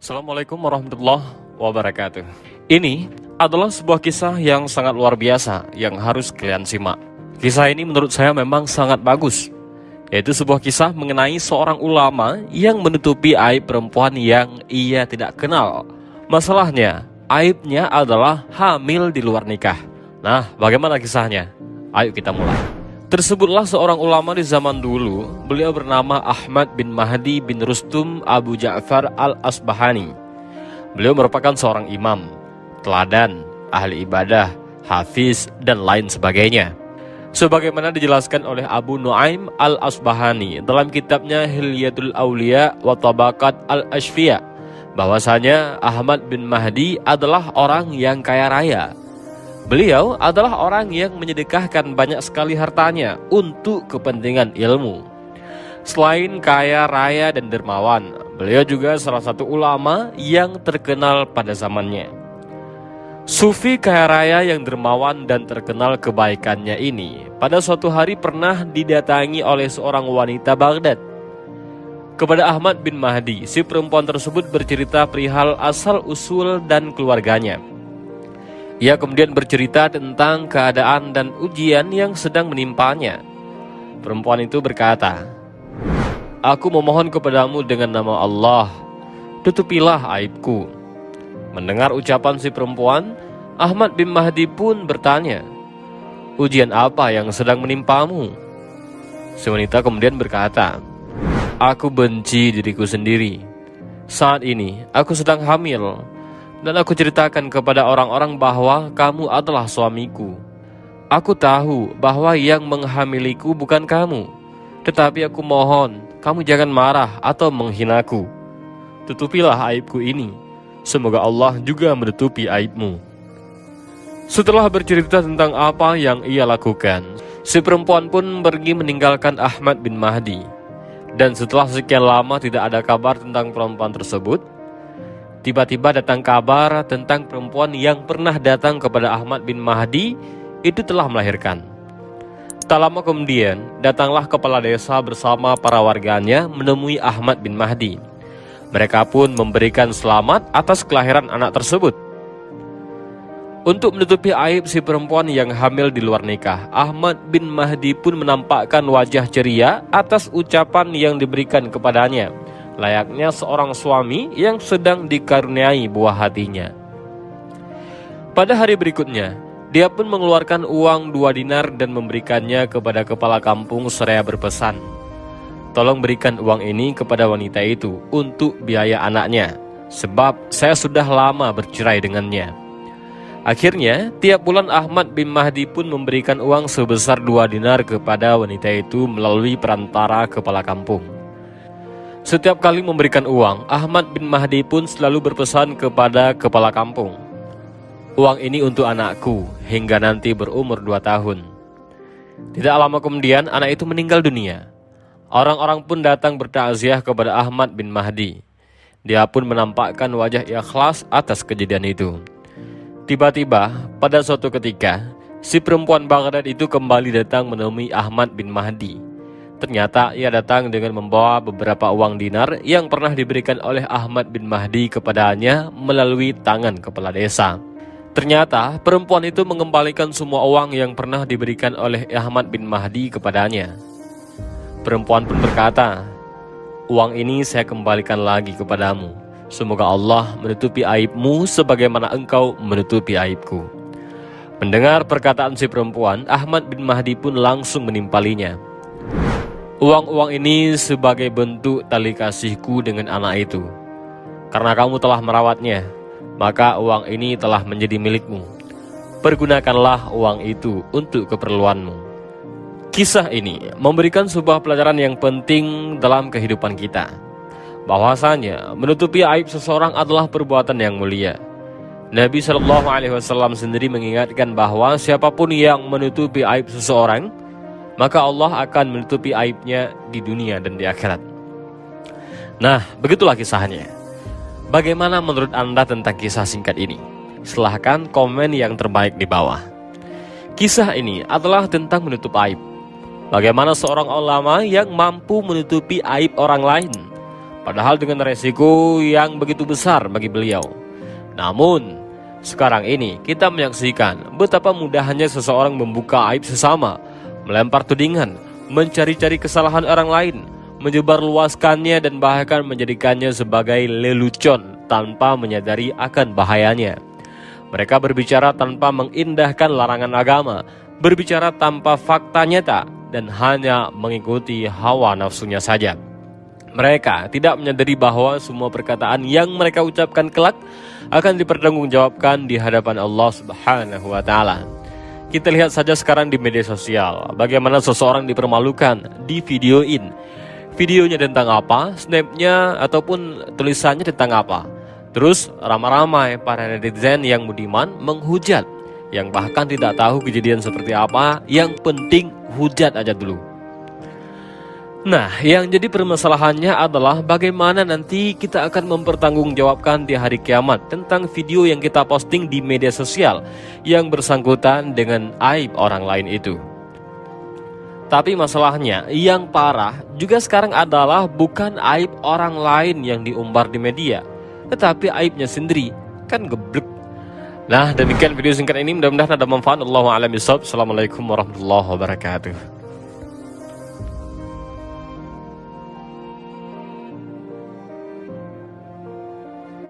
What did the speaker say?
Assalamualaikum warahmatullahi wabarakatuh. Ini adalah sebuah kisah yang sangat luar biasa yang harus kalian simak. Kisah ini menurut saya memang sangat bagus, yaitu sebuah kisah mengenai seorang ulama yang menutupi aib perempuan yang ia tidak kenal. Masalahnya, aibnya adalah hamil di luar nikah. Nah, bagaimana kisahnya? Ayo kita mulai. Tersebutlah seorang ulama di zaman dulu. Beliau bernama Ahmad bin Mahdi bin Rustum Abu Ja'far al-Asbahani. Beliau merupakan seorang imam, teladan, ahli ibadah, hafiz, dan lain sebagainya. Sebagaimana dijelaskan oleh Abu Nuaim al-Asbahani dalam kitabnya Hilyatul Aulia wa Tabaqat al-Ashfiya, bahwasanya Ahmad bin Mahdi adalah orang yang kaya raya. Beliau adalah orang yang menyedekahkan banyak sekali hartanya untuk kepentingan ilmu. Selain kaya raya dan dermawan, beliau juga salah satu ulama yang terkenal pada zamannya. Sufi kaya raya yang dermawan dan terkenal kebaikannya ini pada suatu hari pernah didatangi oleh seorang wanita Baghdad. Kepada Ahmad bin Mahdi, si perempuan tersebut bercerita perihal asal-usul dan keluarganya. Ia kemudian bercerita tentang keadaan dan ujian yang sedang menimpanya. Perempuan itu berkata, "Aku memohon kepadamu dengan nama Allah, tutupilah aibku." Mendengar ucapan si perempuan, Ahmad bin Mahdi pun bertanya, "Ujian apa yang sedang menimpamu?" Si wanita kemudian berkata, "Aku benci diriku sendiri. Saat ini aku sedang hamil, dan aku ceritakan kepada orang-orang bahwa kamu adalah suamiku. Aku tahu bahwa yang menghamiliku bukan kamu, tetapi aku mohon kamu jangan marah atau menghinaku. Tutupilah aibku ini. Semoga Allah juga menutupi aibmu." Setelah bercerita tentang apa yang ia lakukan, si perempuan pun pergi meninggalkan Ahmad bin Mahdi. Dan setelah sekian lama tidak ada kabar tentang perempuan tersebut, tiba-tiba datang kabar tentang perempuan yang pernah datang kepada Ahmad bin Mahdi itu telah melahirkan. Tak lama kemudian, datanglah kepala desa bersama para warganya menemui Ahmad bin Mahdi. Mereka pun memberikan selamat atas kelahiran anak tersebut. Untuk menutupi aib si perempuan yang hamil di luar nikah, Ahmad bin Mahdi pun menampakkan wajah ceria atas ucapan yang diberikan kepadanya, layaknya seorang suami yang sedang dikaruniai buah hatinya. Pada hari berikutnya, dia pun mengeluarkan uang 2 dinar dan memberikannya kepada kepala kampung seraya berpesan, "Tolong berikan uang ini kepada wanita itu untuk biaya anaknya, sebab saya sudah lama bercerai dengannya." Akhirnya, tiap bulan Ahmad bin Mahdi pun memberikan uang sebesar 2 dinar kepada wanita itu melalui perantara kepala kampung. Setiap kali memberikan uang, Ahmad bin Mahdi pun selalu berpesan kepada kepala kampung, "Uang ini untuk anakku hingga nanti berumur 2 tahun. Tidak lama kemudian anak itu meninggal dunia. Orang-orang pun datang bertakziah kepada Ahmad bin Mahdi. Dia pun menampakkan wajah ikhlas atas kejadian itu. Tiba-tiba pada suatu ketika, si perempuan Baghdad itu kembali datang menemui Ahmad bin Mahdi. Ternyata ia datang dengan membawa beberapa uang dinar yang pernah diberikan oleh Ahmad bin Mahdi kepadanya melalui tangan kepala desa. Ternyata perempuan itu mengembalikan semua uang yang pernah diberikan oleh Ahmad bin Mahdi kepadanya. Perempuan pun berkata, "Uang ini saya kembalikan lagi kepadamu. Semoga Allah menutupi aibmu sebagaimana engkau menutupi aibku." Mendengar perkataan si perempuan, Ahmad bin Mahdi pun langsung menimpalinya. "Uang-uang ini sebagai bentuk tali kasihku dengan anak itu. Karena kamu telah merawatnya, maka uang ini telah menjadi milikmu. Pergunakanlah uang itu untuk keperluanmu." Kisah ini memberikan sebuah pelajaran yang penting dalam kehidupan kita, bahwasanya menutupi aib seseorang adalah perbuatan yang mulia. Nabi SAW sendiri mengingatkan bahwa siapapun yang menutupi aib seseorang, maka Allah akan menutupi aibnya di dunia dan di akhirat. Nah, begitulah kisahnya. Bagaimana menurut Anda tentang kisah singkat ini? Silahkan komen yang terbaik di bawah. Kisah ini adalah tentang menutup aib. Bagaimana seorang ulama yang mampu menutupi aib orang lain, padahal dengan resiko yang begitu besar bagi beliau. Namun, sekarang ini kita menyaksikan betapa mudahnya seseorang membuka aib sesama, melempar tudingan, mencari-cari kesalahan orang lain, menyebarluaskannya dan bahkan menjadikannya sebagai lelucon tanpa menyadari akan bahayanya. Mereka berbicara tanpa mengindahkan larangan agama, berbicara tanpa fakta nyata, dan hanya mengikuti hawa nafsunya saja. Mereka tidak menyadari bahwa semua perkataan yang mereka ucapkan kelak akan dipertanggungjawabkan di hadapan Allah Subhanahu wa Ta'ala. Kita lihat saja sekarang di media sosial bagaimana seseorang dipermalukan, divideoin. Videonya tentang apa, snapnya ataupun tulisannya tentang apa. Terus ramai-ramai para netizen yang budiman menghujat, yang bahkan tidak tahu kejadian seperti apa, yang penting hujat aja dulu. Nah, yang jadi permasalahannya adalah bagaimana nanti kita akan mempertanggungjawabkan di hari kiamat tentang video yang kita posting di media sosial yang bersangkutan dengan aib orang lain itu. Tapi masalahnya yang parah juga sekarang adalah bukan aib orang lain yang diumbar di media, tetapi aibnya sendiri, kan geblek. Nah, demikian video singkat ini, mudah-mudahan ada manfaat. Allahu a'lam bishawab. Assalamualaikum warahmatullahi wabarakatuh.